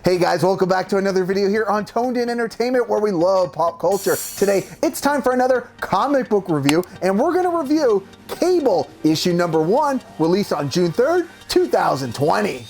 Hey guys, welcome back to another video here on Toned In Entertainment, where we love pop culture. Today, it's time for another comic book review, and we're gonna review Cable, issue number 1, released on June 3rd, 2020.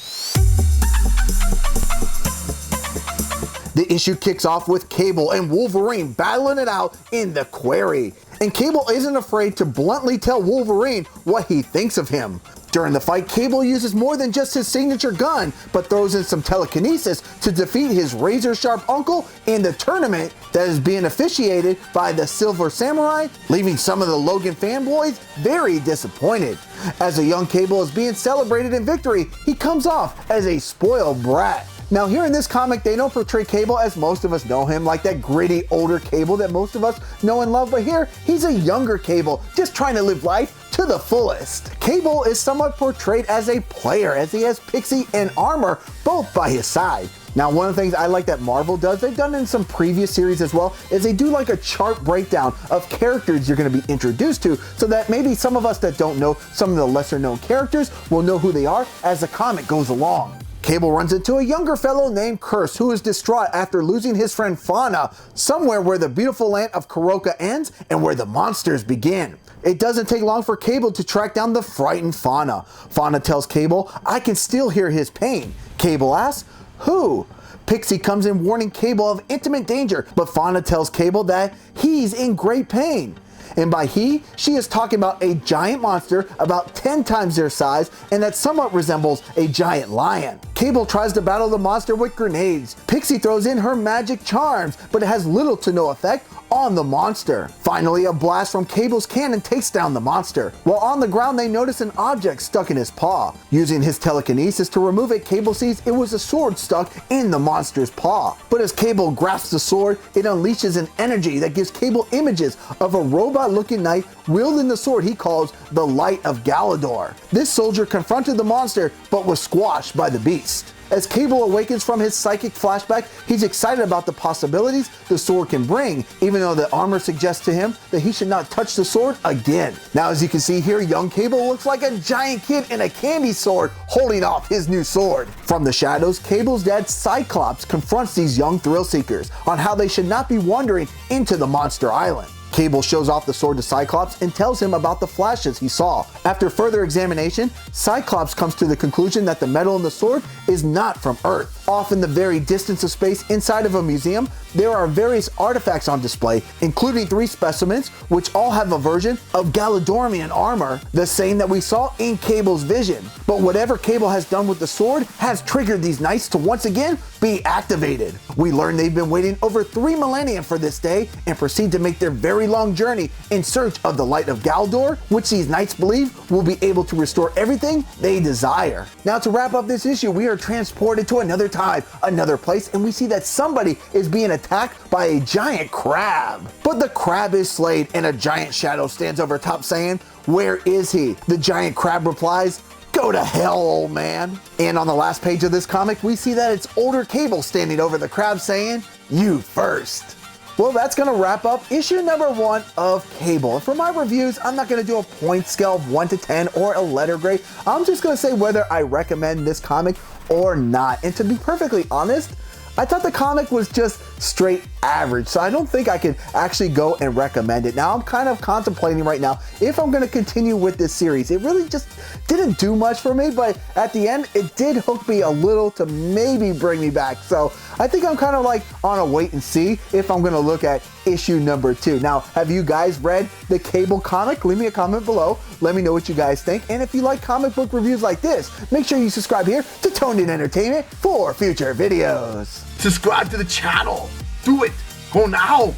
The issue kicks off with Cable and Wolverine battling it out in the quarry. And Cable isn't afraid to bluntly tell Wolverine what he thinks of him. During the fight, Cable uses more than just his signature gun, but throws in some telekinesis to defeat his razor-sharp uncle in the tournament that is being officiated by the Silver Samurai, leaving some of the Logan fanboys very disappointed. As a young Cable is being celebrated in victory, he comes off as a spoiled brat. Now here in this comic, they don't portray Cable as most of us know him, like that gritty older Cable that most of us know and love, but here he's a younger Cable, just trying to live life to the fullest. Cable is somewhat portrayed as a player, as he has Pixie and Armor both by his side. Now, one of the things I like that Marvel does, they've done in some previous series as well, is they do like a chart breakdown of characters you're going to be introduced to, so that maybe some of us that don't know some of the lesser known characters will know who they are as the comic goes along. Cable runs into a younger fellow named Curse, who is distraught after losing his friend Fauna, somewhere where the beautiful land of Kuroka ends and where the monsters begin. It doesn't take long for Cable to track down the frightened Fauna. Fauna tells Cable, "I can still hear his pain." Cable asks, "Who?" Pixie comes in warning Cable of intimate danger, but Fauna tells Cable that he's in great pain. And by he, she is talking about a giant monster about 10 times their size and that somewhat resembles a giant lion. Cable tries to battle the monster with grenades. Pixie throws in her magic charms, but it has little to no effect on the monster. Finally, a blast from Cable's cannon takes down the monster. While on the ground, they notice an object stuck in his paw. Using his telekinesis to remove it, Cable sees it was a sword stuck in the monster's paw. But as Cable grasps the sword, it unleashes an energy that gives Cable images of a robot-looking knight wielding the sword he calls the Light of Galdor. This soldier confronted the monster, but was squashed by the beast. As Cable awakens from his psychic flashback, he's excited about the possibilities the sword can bring, even though the armor suggests to him that he should not touch the sword again. Now, as you can see here, young Cable looks like a giant kid in a candy sword holding off his new sword. From the shadows, Cable's dad Cyclops confronts these young thrill seekers on how they should not be wandering into the Monster Island. Cable shows off the sword to Cyclops and tells him about the flashes he saw. After further examination, Cyclops comes to the conclusion that the metal in the sword is not from Earth. Off in the very distance of space inside of a museum, there are various artifacts on display, including 3 specimens, which all have a version of Galadorian armor, the same that we saw in Cable's vision. But whatever Cable has done with the sword has triggered these knights to once again be activated. We learn they've been waiting over 3 millennia for this day and proceed to make their very long journey in search of the Light of Galdor, which these knights believe will be able to restore everything they desire. Now, to wrap up this issue, we are transported to another time, another place, and we see that somebody is being attacked by a giant crab. But the crab is slayed and a giant shadow stands over top saying, "Where is he?" The giant crab replies, "Go to hell, old man." And on the last page of this comic, we see that it's older Cable standing over the crab saying, "You first." Well, that's going to wrap up issue number 1 of Cable. And for my reviews, I'm not going to do a point scale of 1 to 10 or a letter grade. I'm just going to say whether I recommend this comic or not. And to be perfectly honest, I thought the comic was just straight average, so I don't think I could actually go and recommend it. Now, I'm kind of contemplating right now if I'm going to continue with this series. It really just didn't do much for me, but at the end, it did hook me a little to maybe bring me back. So I think I'm kind of like on a wait and see if I'm going to look at issue number 2. Now, have you guys read the Cable comic? Leave me a comment below. Let me know what you guys think. And if you like comic book reviews like this, make sure you subscribe here to Toned In Entertainment for future videos. Subscribe to the channel. Do it. Go now.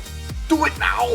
Do it now.